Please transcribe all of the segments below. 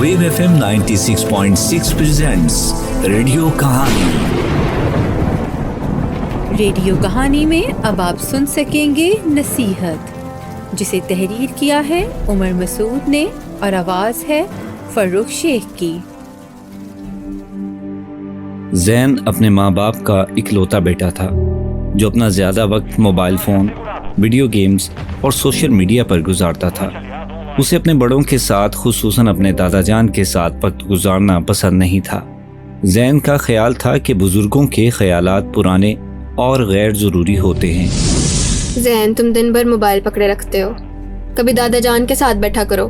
Wave FM 96.6 presents radio कहानी। Radio कहानी में अब आप सुन सकेंगे नसीहत, जिसे तहरीर किया है उमर मसूद ने और आवाज़ है फर्रुख शेख की। जैन अपने माँ बाप का इकलौता बेटा था जो अपना ज़्यादा वक्त मोबाइल फ़ोन, वीडियो गेम्स और सोशल मीडिया पर गुजारता था। उसे अपने बड़ों के साथ, खुसूसन अपने दादा जान के साथ वक्त गुजारना पसंद नहीं था। जैन का ख्याल था कि बुजुर्गों के ख्यालात पुराने और गैर ज़रूरी होते हैं। जैन, तुम दिन भर मोबाइल पकड़े रखते हो, कभी दादा जान के साथ बैठा करो,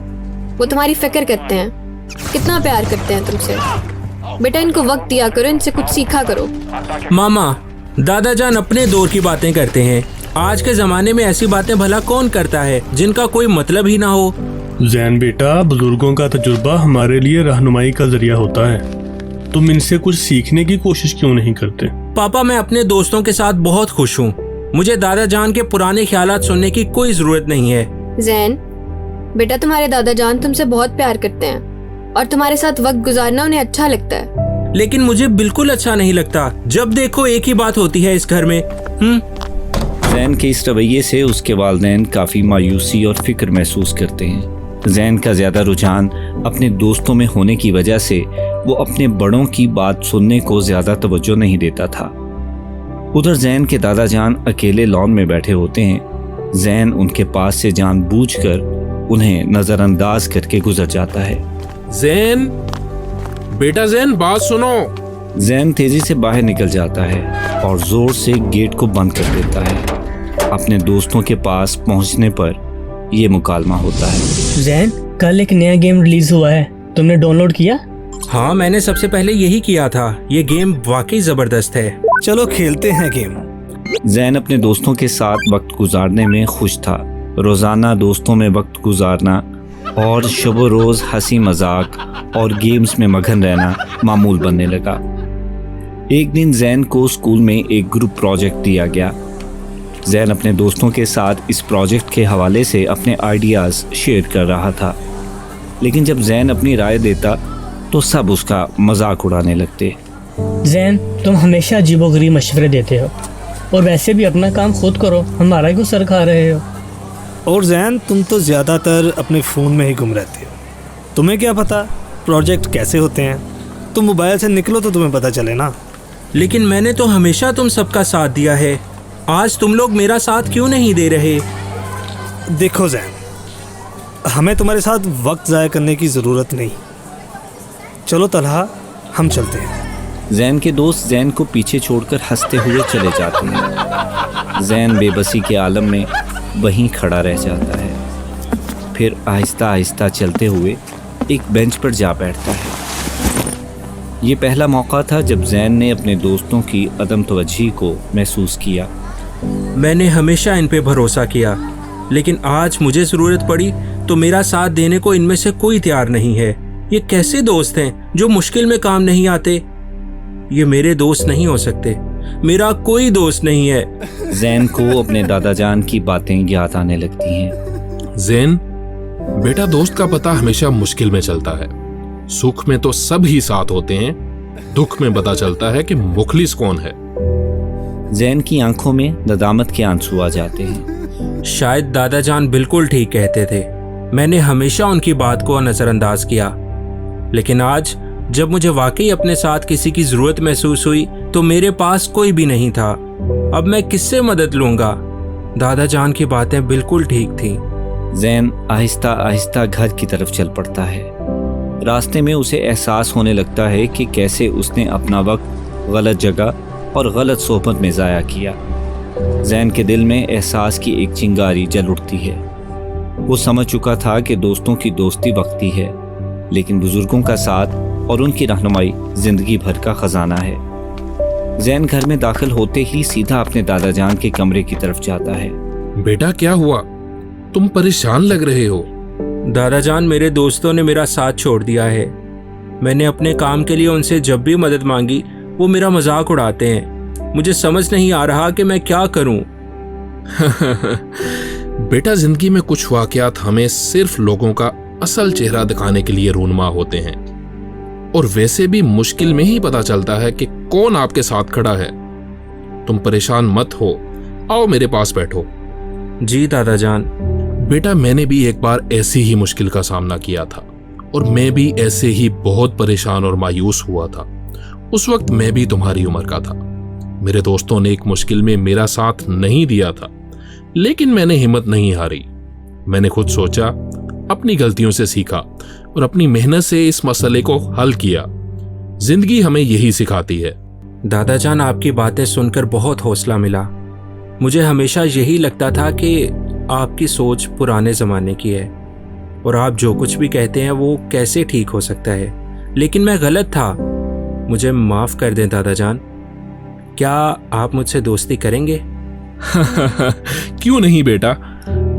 वो तुम्हारी फिक्र करते हैं, कितना प्यार करते हैं तुमसे। बेटा, इनको वक्त दिया करो, इनसे कुछ सीखा करो। मामा, दादा जान अपने दौर की बातें करते हैं। आज के ज़माने में ऐसी बातें भला कौन करता है जिनका कोई मतलब ही ना हो। जैन बेटा, बुजुर्गों का तजुर्बा हमारे लिए रहनुमाई का जरिया होता है। तुम इनसे कुछ सीखने की कोशिश क्यों नहीं करते? पापा, मैं अपने दोस्तों के साथ बहुत खुश हूँ। मुझे दादा जान के पुराने ख्यालात सुनने की कोई जरूरत नहीं है। जैन बेटा, तुम्हारे दादा जान तुमसे बहुत प्यार करते हैं और तुम्हारे साथ वक्त गुजारना उन्हें अच्छा लगता है। लेकिन मुझे बिल्कुल अच्छा नहीं लगता। जब देखो एक ही बात होती है इस घर में। जैन के इस रवैये से उसके वालिदैन काफ़ी मायूसी और फिक्र महसूस करते हैं। जैन का ज़्यादा रुझान अपने दोस्तों में होने की वजह से वो अपने बड़ों की बात सुनने को ज़्यादा तवज्जो नहीं देता था। उधर जैन के दादा जान अकेले लॉन में बैठे होते हैं। जैन उनके पास से जानबूझकर उन्हें नज़रअंदाज करके गुजर जाता है। जैन बेटा, जैन बात सुनो। जैन तेजी से बाहर निकल जाता है और जोर से गेट को बंद कर देता है। अपने दोस्तों के पास पहुंचने पर यह मुकालमा होता है। जैन, कल एक नया गेम रिलीज हुआ है, तुमने डाउनलोड किया? हाँ, मैंने सबसे पहले यही किया था। ये गेम वाकई जबरदस्त है। चलो खेलते हैं गेम। जैन अपने दोस्तों के साथ वक्त गुजारने में खुश था। रोजाना दोस्तों में वक्त गुजारना और शब रोज हंसी मजाक और गेम्स में मगन रहना मामूल बनने लगा। एक दिन जैन को स्कूल में एक ग्रुप प्रोजेक्ट दिया गया। जैन अपने दोस्तों के साथ इस प्रोजेक्ट के हवाले से अपने आइडियाज़ शेयर कर रहा था, लेकिन जब जैन अपनी राय देता तो सब उसका मजाक उड़ाने लगते। जैन, तुम हमेशा अजीबोगरीब मशवरे देते हो और वैसे भी अपना काम खुद करो, हमारा क्यों सर खा रहे हो? और जैन, तुम तो ज़्यादातर अपने फ़ोन में ही गुम रहते हो। तुम्हें क्या पता प्रोजेक्ट कैसे होते हैं? तुम मोबाइल से निकलो तो तुम्हें पता चले ना। लेकिन मैंने तो हमेशा तुम सबका साथ दिया है। आज तुम लोग मेरा साथ क्यों नहीं दे रहे? देखो जैन, हमें तुम्हारे साथ वक्त ज़ाया करने की ज़रूरत नहीं। चलो तलहा, हम चलते हैं। जैन के दोस्त जैन को पीछे छोड़कर हंसते हुए चले जाते हैं। जैन बेबसी के आलम में वहीं खड़ा रह जाता है। फिर आहिस्ता आहिस्ता चलते हुए एक बेंच पर जा बैठता है। ये पहला मौका था जब जैन ने अपने दोस्तों की अदम तवज्जी को महसूस किया। मैंने हमेशा इन पे भरोसा किया, लेकिन आज मुझे ज़रूरत पड़ी तो मेरा साथ देने को इनमें से कोई तैयार नहीं है। ये कैसे दोस्त हैं जो मुश्किल में काम नहीं आते? ये मेरे दोस्त नहीं हो सकते। मेरा कोई दोस्त नहीं है। जैन को अपने दादा जान की बातें याद आने लगती हैं। जैन बेटा, दोस्त का पता हमेशा मुश्किल में चलता है। सुख में तो सब ही साथ होते हैं, दुख में पता चलता है कि मुखलिस कौन है। जैन की आंखों में नदामत के आंसू आ जाते हैं। शायद दादा जान बिल्कुल ठीक कहते थे। मैंने हमेशा उनकी बात को नज़रअंदाज किया, लेकिन आज जब मुझे वाकई अपने साथ किसी की ज़रूरत महसूस हुई तो मेरे पास कोई भी नहीं था। अब मैं किससे मदद लूँगा? दादा जान की बातें बिल्कुल ठीक थी। जैन आहिस्ता आहिस्ता घर की तरफ चल पड़ता है। रास्ते में उसे एहसास होने लगता है कि कैसे उसने अपना वक्त गलत जगह और गलत सोहबत में ज़ाया किया। जैन के दिल में एहसास की एक चिंगारी जल उठती है। वो समझ चुका था कि दोस्तों की दोस्ती वक्ती है, लेकिन बुजुर्गों का साथ और उनकी रहनुमाई जिंदगी भर का खजाना है। जैन घर में दाखिल होते ही सीधा अपने दादा जान के कमरे की तरफ जाता है। बेटा, क्या हुआ? तुम परेशान लग रहे हो। दादा जान, मेरे दोस्तों ने मेरा साथ छोड़ दिया है। मैंने अपने काम के लिए उनसे जब भी मदद मांगी वो मेरा मजाक उड़ाते हैं। मुझे समझ नहीं आ रहा कि मैं क्या करूं। बेटा, जिंदगी में कुछ वाकयात हमें सिर्फ लोगों का असल चेहरा दिखाने के लिए रूनुमा होते हैं, और वैसे भी मुश्किल में ही पता चलता है कि कौन आपके साथ खड़ा है। तुम परेशान मत हो, आओ मेरे पास बैठो। जी दादा जान। बेटा, मैंने भी एक बार ऐसी ही मुश्किल का सामना किया था, और मैं भी ऐसे ही बहुत परेशान और मायूस हुआ था। उस वक्त मैं भी तुम्हारी उम्र का था। मेरे दोस्तों ने एक मुश्किल में मेरा साथ नहीं दिया था, लेकिन मैंने हिम्मत नहीं हारी। मैंने खुद सोचा, अपनी गलतियों से सीखा और अपनी मेहनत से इस मसले को हल किया। जिंदगी हमें यही सिखाती है। दादा जान, आपकी बातें सुनकर बहुत हौसला मिला। मुझे हमेशा यही लगता था कि आपकी सोच पुराने ज़माने की है और आप जो कुछ भी कहते हैं वो कैसे ठीक हो सकता है, लेकिन मैं गलत था। मुझे माफ़ कर दें दादा जान। क्या आप मुझसे दोस्ती करेंगे? क्यों नहीं बेटा,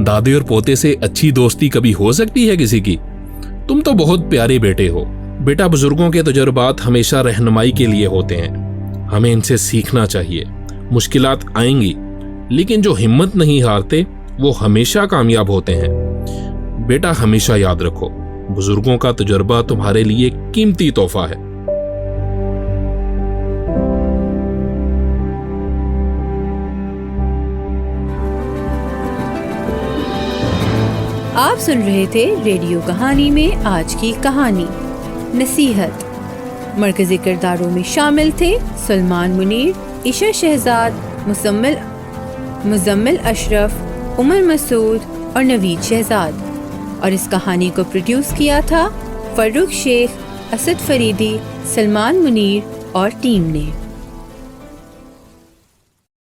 दादे और पोते से अच्छी दोस्ती कभी हो सकती है किसी की? तुम तो बहुत प्यारे बेटे हो। बेटा, बुजुर्गों के तजुर्बात हमेशा रहनुमाई के लिए होते हैं, हमें इनसे सीखना चाहिए। मुश्किलात आएंगी, लेकिन जो हिम्मत नहीं हारते वो हमेशा कामयाब होते हैं। बेटा, हमेशा याद रखो, बुजुर्गों का तजुर्बा तुम्हारे लिए कीमती तोहफा है। आप सुन रहे थे रेडियो कहानी में आज की कहानी नसीहत। मरकजी किरदारों में शामिल थे सलमान मुनीर, ईशा शहजाद, मुजम्मिल अशरफ, उमर मसूद और नवीद शहजाद। और इस कहानी को प्रोड्यूस किया था फर्रुख शेख, असद फरीदी, सलमान मुनीर और टीम ने।